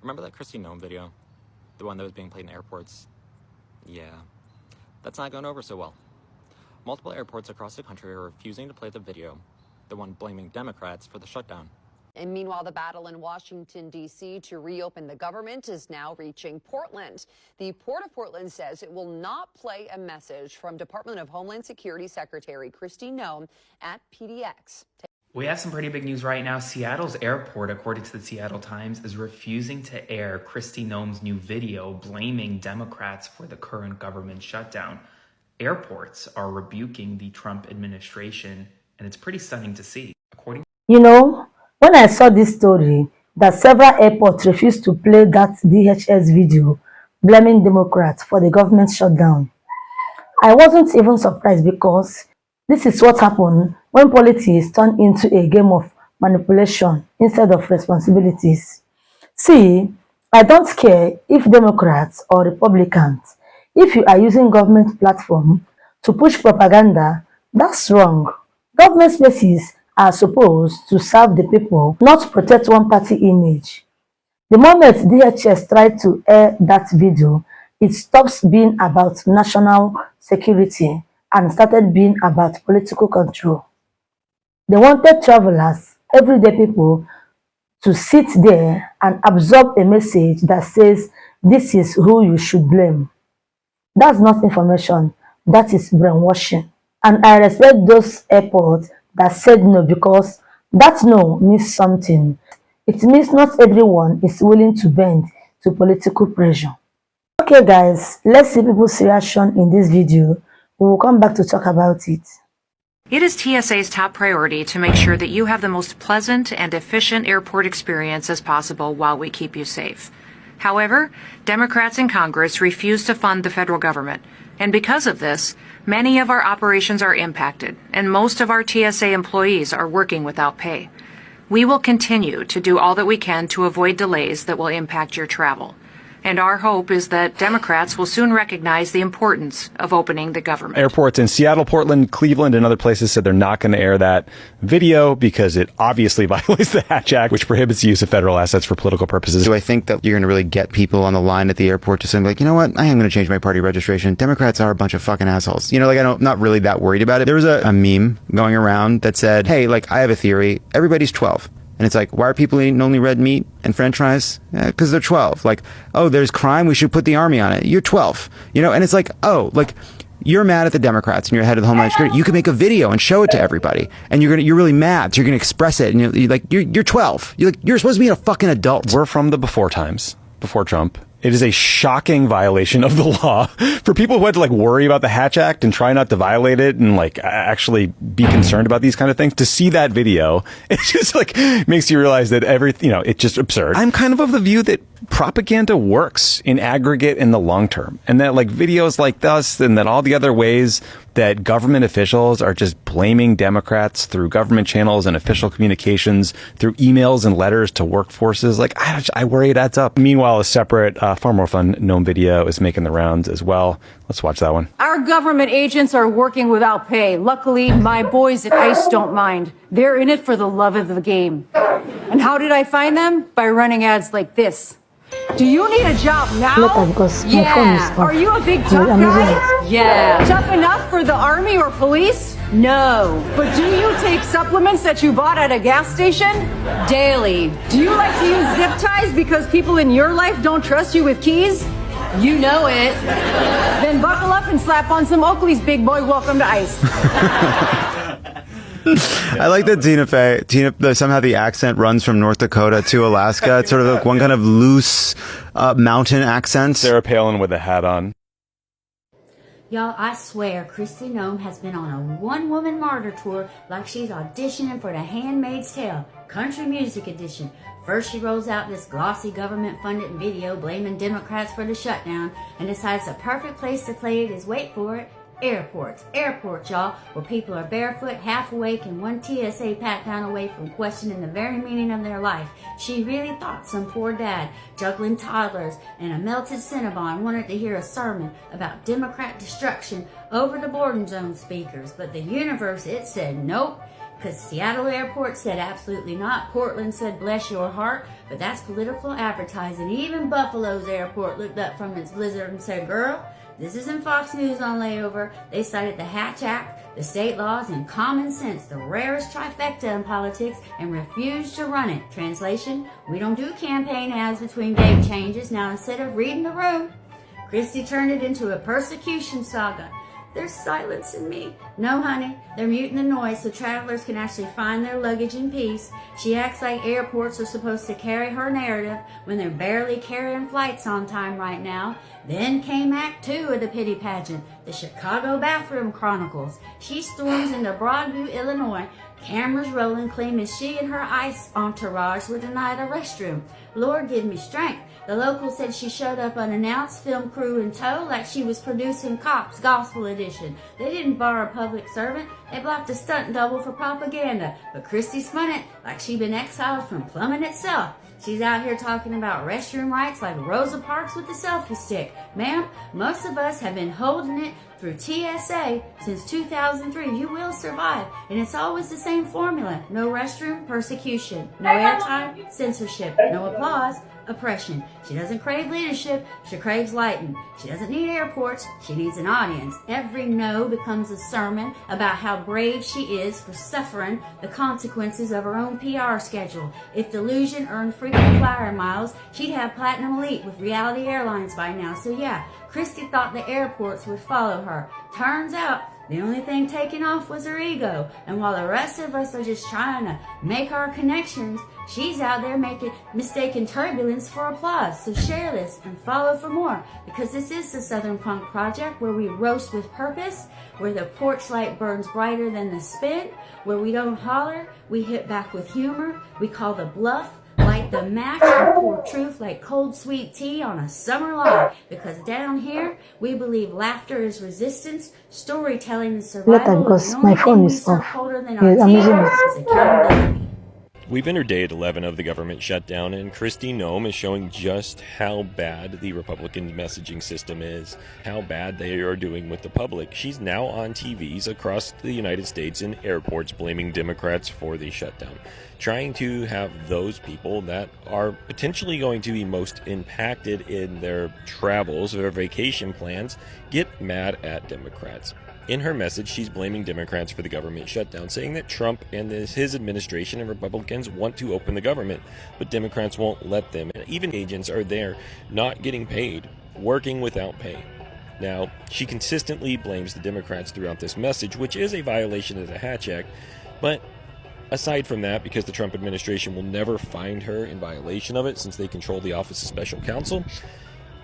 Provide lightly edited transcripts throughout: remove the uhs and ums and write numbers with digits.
Remember that Kristy Noem video? The one that was being played in airports? Yeah, that's not going over so well. Multiple airports across the country are refusing to play the video, the one blaming Democrats for the shutdown. And meanwhile, the battle in Washington, D.C. to reopen the government is now reaching Portland. The Port of Portland says it will not play a message from Department of Homeland Security Secretary Kristi Noem at PDX. We have some pretty big news right now. Seattle's airport, according to the Seattle Times, is refusing to air Kristi Noem's new video blaming Democrats for the current government shutdown. Airports are rebuking the Trump administration, and it's pretty stunning to see. When I saw this story that several airports refused to play that DHS video blaming Democrats for the government shutdown, I wasn't even surprised because this is what happened when politics turn into a game of manipulation instead of responsibilities. See, I don't care if Democrats or Republicans. If you are using government platform to push propaganda, that's wrong. Government spaces are supposed to serve the people, not protect one party image. The moment DHS tried to air that video, it stops being about national security and started being about political control. They wanted travelers, everyday people, to sit there and absorb a message that says this is who you should blame. That's not information, that is brainwashing. And I respect those airports that said no because that no means something. It means not everyone is willing to bend to political pressure. Okay guys, let's see people's reaction in this video. We will come back to talk about it. It is TSA's top priority to make sure that you have the most pleasant and efficient airport experience as possible while we keep you safe. However, Democrats in Congress refuse to fund the federal government, and because of this, many of our operations are impacted, and most of our TSA employees are working without pay. We will continue to do all that we can to avoid delays that will impact your travel. And our hope is that Democrats will soon recognize the importance of opening the government. Airports in Seattle, Portland, Cleveland, and other places said they're not going to air that video because it obviously violates the Hatch Act, which prohibits the use of federal assets for political purposes. Do I think that you're going to really get people on the line at the airport to say, like, you know what, I am going to change my party registration. Democrats are a bunch of fucking assholes. I'm not really that worried about it. There was a meme going around that said, hey, I have a theory. Everybody's 12. And it's like, why are people eating only red meat and french fries? Because they're 12. Oh, there's crime. We should put the army on it. You're 12. And it's like, you're mad at the Democrats and you're head of the Homeland Security. You can make a video and show it to everybody. And you're really mad. So you're going to express it. And you're 12. You're supposed to be a fucking adult. We're from the before times, before Trump. It is a shocking violation of the law for people who had to worry about the Hatch Act and try not to violate it and actually be concerned about these kind of things. To see that video, it just makes you realize that it's just absurd. I'm kind of the view that propaganda works in aggregate in the long term, and that videos like this and that all the other ways that government officials are just blaming Democrats through government channels and official communications through emails and letters to workforces, I worry it adds up. Meanwhile, a separate, far more fun Noem video is making the rounds as well. Let's watch that one. Our government agents are working without pay. Luckily, my boys at ICE don't mind. They're in it for the love of the game. And how did I find them? By running ads like this. Do you need a job now? Yeah. Are you a big tough guy? Yeah. Tough enough for the army or police? No. But do you take supplements that you bought at a gas station? Daily. Do you like to use zip ties because people in your life don't trust you with keys? You know it. Then buckle up and slap on some Oakley's, big boy. Welcome to ICE. I like that Tina, somehow the accent runs from North Dakota to Alaska. It's sort of one kind of loose mountain accent. Sarah Palin with a hat on. Y'all, I swear, Kristi Noem has been on a one-woman martyr tour like she's auditioning for The Handmaid's Tale, Country Music Edition. First she rolls out this glossy government-funded video blaming Democrats for the shutdown and decides the perfect place to play it is, wait for it, airports, y'all, where people are barefoot, half awake, and one TSA pat-down away from questioning the very meaning of their life. She really thought some poor dad, juggling toddlers and a melted Cinnabon, wanted to hear a sermon about Democrat destruction over the boarding zone speakers, but the universe, it said nope, because Seattle Airport said absolutely not. Portland said bless your heart, but that's political advertising. Even Buffalo's airport looked up from its blizzard and said, girl, this isn't Fox News on layover. They cited the Hatch Act, the state laws, and common sense, the rarest trifecta in politics, and refused to run it. Translation, we don't do campaign ads between date changes. Now, instead of reading the room, Kristi turned it into a persecution saga. There's silence in me. No, honey, they're muting the noise so travelers can actually find their luggage in peace. She acts like airports are supposed to carry her narrative when they're barely carrying flights on time right now. Then came Act 2 of the pity pageant, the Chicago Bathroom Chronicles. She storms into Broadview, Illinois, cameras rolling, claiming she and her ICE entourage were denied a restroom. Lord, give me strength. The locals said she showed up unannounced, film crew in tow, like she was producing Cops Gospel Edition. They didn't bar a public servant. They blocked a stunt double for propaganda. But Kristi spun it like she'd been exiled from plumbing itself. She's out here talking about restroom rights like Rosa Parks with the selfie stick. Ma'am, most of us have been holding it through TSA since 2003. You will survive. And it's always the same formula. No restroom, persecution. No airtime, censorship. No applause, oppression. She doesn't crave leadership, she craves lighting. She doesn't need airports, she needs an audience. Every no becomes a sermon about how brave she is for suffering the consequences of her own PR schedule. If Delusion earned frequent flyer miles, she'd have Platinum Elite with Reality Airlines by now. So yeah, Kristi thought the airports would follow her. Turns out, the only thing taken off was her ego. And while the rest of us are just trying to make our connections, she's out there mistaking turbulence for applause. So share this and follow for more, because this is the Southern Punk Project, where we roast with purpose, where the porch light burns brighter than the spit, where we don't holler, we hit back with humor, we call the bluff, light the match, and pour truth like cold sweet tea on a summer log. Because down here, we believe laughter is resistance, storytelling is survival, Later, because and the only my phone thing we is serve off. colder than Yes, our I'm using tears it. is accountability. We've entered day 11 of the government shutdown, and Kristi Noem is showing just how bad the Republican messaging system is, how bad they are doing with the public. She's now on TVs across the United States in airports blaming Democrats for the shutdown, trying to have those people that are potentially going to be most impacted in their travels or vacation plans get mad at Democrats. In her message, she's blaming Democrats for the government shutdown, saying that Trump and his administration and Republicans want to open the government, but Democrats won't let them. And even agents are there not getting paid, working without pay. Now, she consistently blames the Democrats throughout this message, which is a violation of the Hatch Act, but aside from that, because the Trump administration will never find her in violation of it since they control the Office of Special Counsel,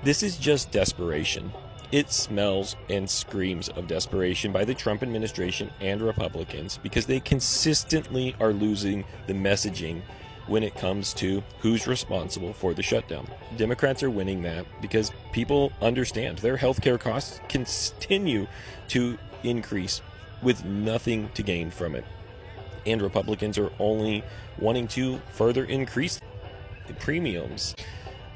this is just desperation. It smells and screams of desperation by the Trump administration and Republicans, because they consistently are losing the messaging when it comes to who's responsible for the shutdown. Democrats are winning that because people understand their healthcare costs continue to increase with nothing to gain from it. And Republicans are only wanting to further increase the premiums.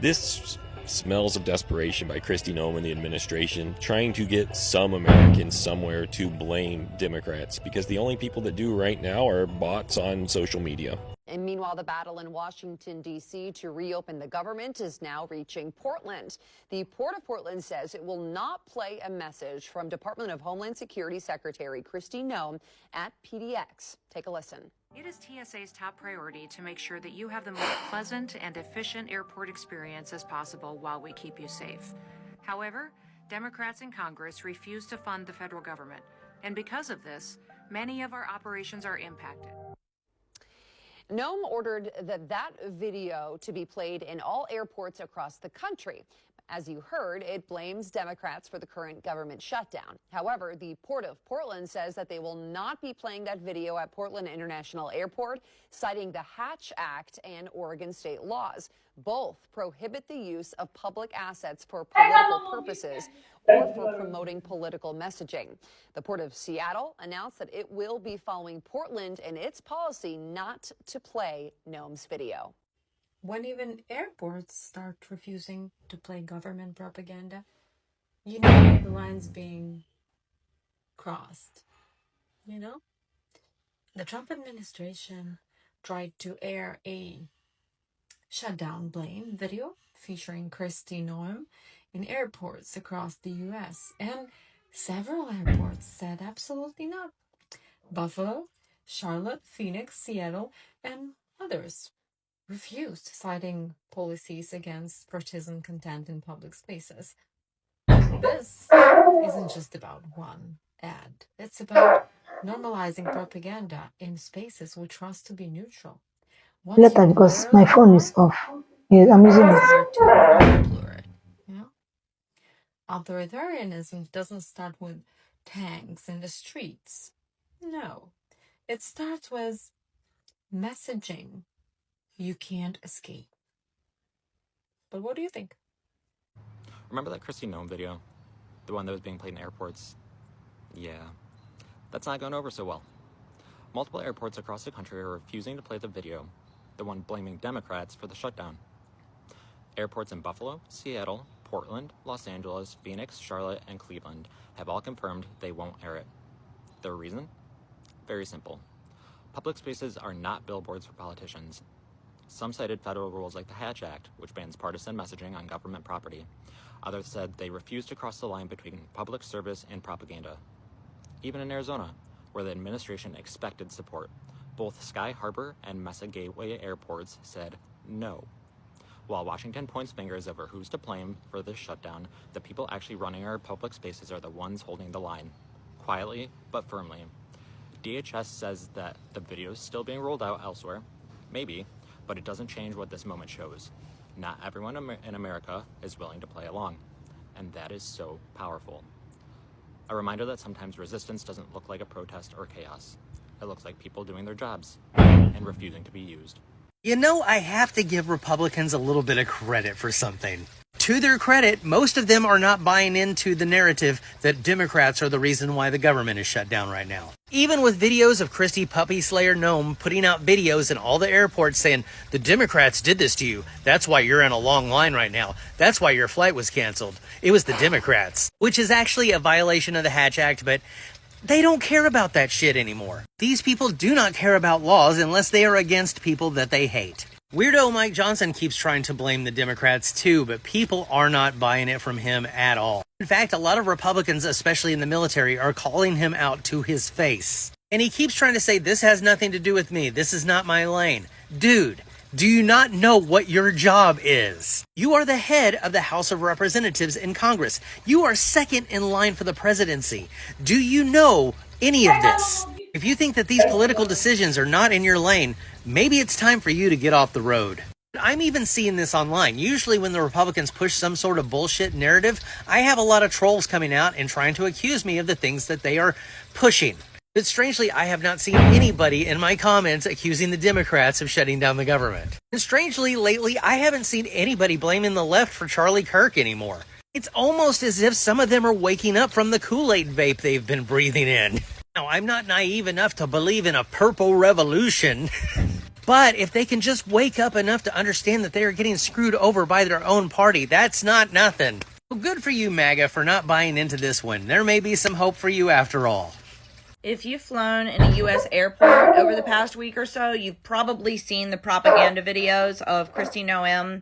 This smells of desperation by Kristi Noem and the administration, trying to get some Americans somewhere to blame Democrats, because the only people that do right now are bots on social media. And meanwhile, the battle in Washington, D.C. to reopen the government is now reaching Portland. The Port of Portland says it will not play a message from Department of Homeland Security Secretary Kristi Noem at PDX. Take a listen. It is TSA's top priority to make sure that you have the most pleasant and efficient airport experience as possible while we keep you safe. However, Democrats in Congress refuse to fund the federal government, and because of this, many of our operations are impacted. Noem ordered that video to be played in all airports across the country. As you heard, it blames Democrats for the current government shutdown. However, the Port of Portland says that they will not be playing that video at Portland International Airport, citing the Hatch Act and Oregon state laws. Both prohibit the use of public assets for political purposes or for promoting political messaging. The Port of Seattle announced that it will be following Portland in its policy not to play Noem's video. When even airports start refusing to play government propaganda, you know the line's being crossed, you know? The Trump administration tried to air a shutdown blame video featuring Kristy Noem in airports across the US, and several airports said absolutely not. Buffalo, Charlotte, Phoenix, Seattle, and others refused, citing policies against partisan content in public spaces. This isn't just about one ad. It's about normalizing propaganda in spaces we trust to be neutral. Once Later, you because blur my the phone is line, off. Yes, I'm using it's it. hard to unblur it. You know? Authoritarianism doesn't start with tanks in the streets. No. It starts with messaging you can't escape. But what do you think? Remember that Kristi Noem video? The one that was being played in airports? Yeah, that's not going over so well. Multiple airports across the country are refusing to play the video, the one blaming Democrats for the shutdown. Airports in Buffalo, Seattle, Portland, Los Angeles, Phoenix, Charlotte, and Cleveland have all confirmed they won't air it. Their reason? Very simple. Public spaces are not billboards for politicians. Some cited federal rules like the Hatch Act, which bans partisan messaging on government property. Others said they refuse to cross the line between public service and propaganda. Even in Arizona, where the administration expected support, both Sky Harbor and Mesa Gateway airports said no. While Washington points fingers over who's to blame for this shutdown, the people actually running our public spaces are the ones holding the line, quietly but firmly. DHS says that the video is still being rolled out elsewhere, maybe, but it doesn't change what this moment shows. Not everyone in America is willing to play along, and that is so powerful. A reminder that sometimes resistance doesn't look like a protest or chaos. It looks like people doing their jobs and refusing to be used. You know, I have to give Republicans a little bit of credit for something. To their credit, most of them are not buying into the narrative that Democrats are the reason why the government is shut down right now. Even with videos of Kristi Puppy Slayer Noem putting out videos in all the airports saying, the Democrats did this to you. That's why you're in a long line right now. That's why your flight was canceled. It was the Democrats, which is actually a violation of the Hatch Act, but they don't care about that shit anymore. These people do not care about laws unless they are against people that they hate. Weirdo Mike Johnson keeps trying to blame the Democrats too, but people are not buying it from him at all. In fact, a lot of Republicans, especially in the military, are calling him out to his face. And he keeps trying to say, this has nothing to do with me. This is not my lane. Dude, do you not know what your job is? You are the head of the House of Representatives in Congress. You are second in line for the presidency. Do you know any of this? If you think that these political decisions are not in your lane, maybe it's time for you to get off the road. I'm even seeing this online. Usually when the Republicans push some sort of bullshit narrative, I have a lot of trolls coming out and trying to accuse me of the things that they are pushing. But strangely, I have not seen anybody in my comments accusing the Democrats of shutting down the government. And strangely, lately, I haven't seen anybody blaming the left for Charlie Kirk anymore. It's almost as if some of them are waking up from the Kool-Aid vape they've been breathing in. Now, I'm not naive enough to believe in a purple revolution, but if they can just wake up enough to understand that they are getting screwed over by their own party, that's not nothing. Well, good for you, MAGA, for not buying into this one. There may be some hope for you after all. If you've flown in a U.S. airport over the past week or so, you've probably seen the propaganda videos of Kristi Noem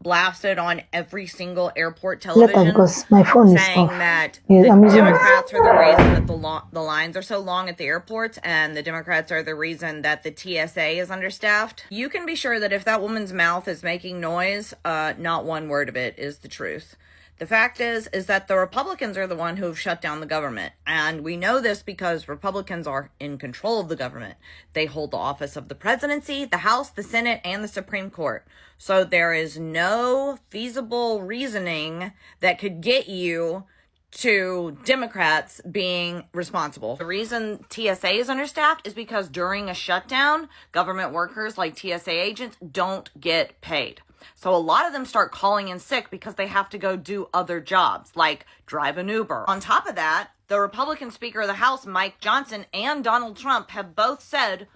blasted on every single airport television, because my phone is saying off. that Yes, the I'm using it. Democrats are the reason that the lines are so long at the airports, and the Democrats are the reason that the TSA is understaffed. You can be sure that if that woman's mouth is making noise, not one word of it is the truth. The fact is that the Republicans are the one who have shut down the government. And we know this because Republicans are in control of the government. They hold the office of the presidency, the House, the Senate, and the Supreme Court. So there is no feasible reasoning that could get you to Democrats being responsible. The reason TSA is understaffed is because during a shutdown, government workers like TSA agents don't get paid. So a lot of them start calling in sick because they have to go do other jobs, like drive an Uber. On top of that, the Republican Speaker of the House, Mike Johnson, and Donald Trump have both said,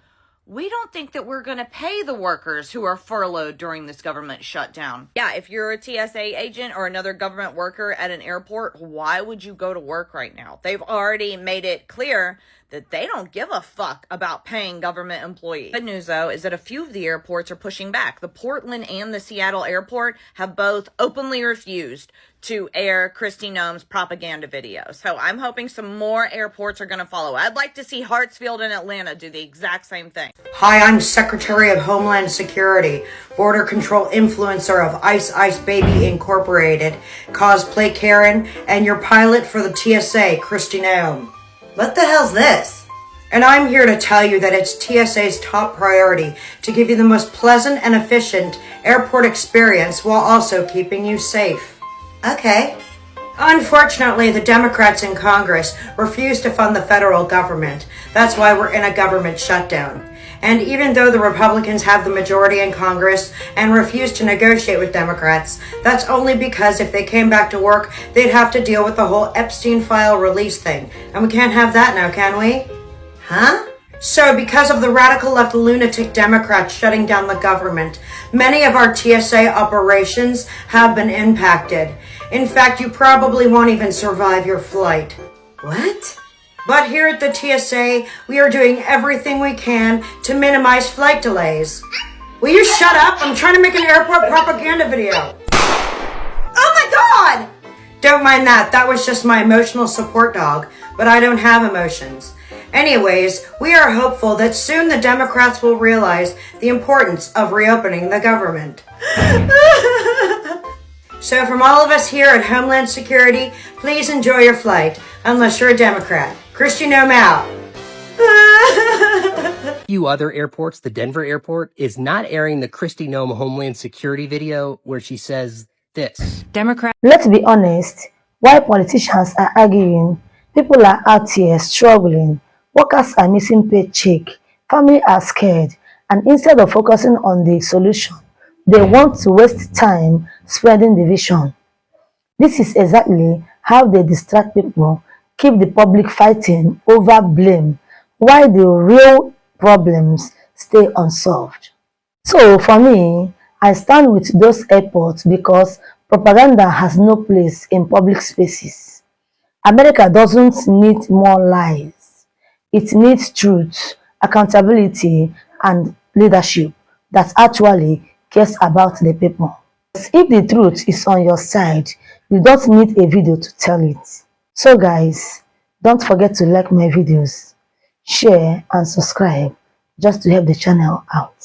we don't think that we're going to pay the workers who are furloughed during this government shutdown. Yeah, if you're a TSA agent or another government worker at an airport, why would you go to work right now? They've already made it clear that they don't give a fuck about paying government employees. Good news, though, is that a few of the airports are pushing back. The Portland and the Seattle airport have both openly refused to air Kristi Noem's propaganda videos. So I'm hoping some more airports are going to follow. I'd like to see Hartsfield and Atlanta do the exact same thing. Hi, I'm Secretary of Homeland Security, Border Control Influencer of Ice Ice Baby Incorporated, Cosplay Karen, and your pilot for the TSA, Kristi Noem. What the hell's this? And I'm here to tell you that it's TSA's top priority to give you the most pleasant and efficient airport experience while also keeping you safe. Okay. Unfortunately, the Democrats in Congress refuse to fund the federal government. That's why we're in a government shutdown. And even though the Republicans have the majority in Congress and refuse to negotiate with Democrats, that's only because if they came back to work, they'd have to deal with the whole Epstein file release thing. And we can't have that now, can we? Huh? So, because of the radical left lunatic Democrats shutting down the government, many of our TSA operations have been impacted. In fact, you probably won't even survive your flight. What? But here at the TSA, we are doing everything we can to minimize flight delays. Will you shut up? I'm trying to make an airport propaganda video. Oh my God! Don't mind that. That was just my emotional support dog, but I don't have emotions. Anyways, we are hopeful that soon the Democrats will realize the importance of reopening the government. So from all of us here at Homeland Security, please enjoy your flight, unless you're a Democrat. Kristi Noem out. Few other airports, the Denver airport is not airing the Kristi Noem Homeland Security video where she says this. Let's be honest, while politicians are arguing, people are out here struggling. Workers are missing paycheck, families are scared, and instead of focusing on the solution, they want to waste time spreading division. This is exactly how they distract people, keep the public fighting over blame, while the real problems stay unsolved. So for me, I stand with those airports because propaganda has no place in public spaces. America doesn't need more lies. It needs truth, accountability, and leadership that actually cares about the people. If the truth is on your side, you don't need a video to tell it. So guys, don't forget to like my videos, share and subscribe just to help the channel out.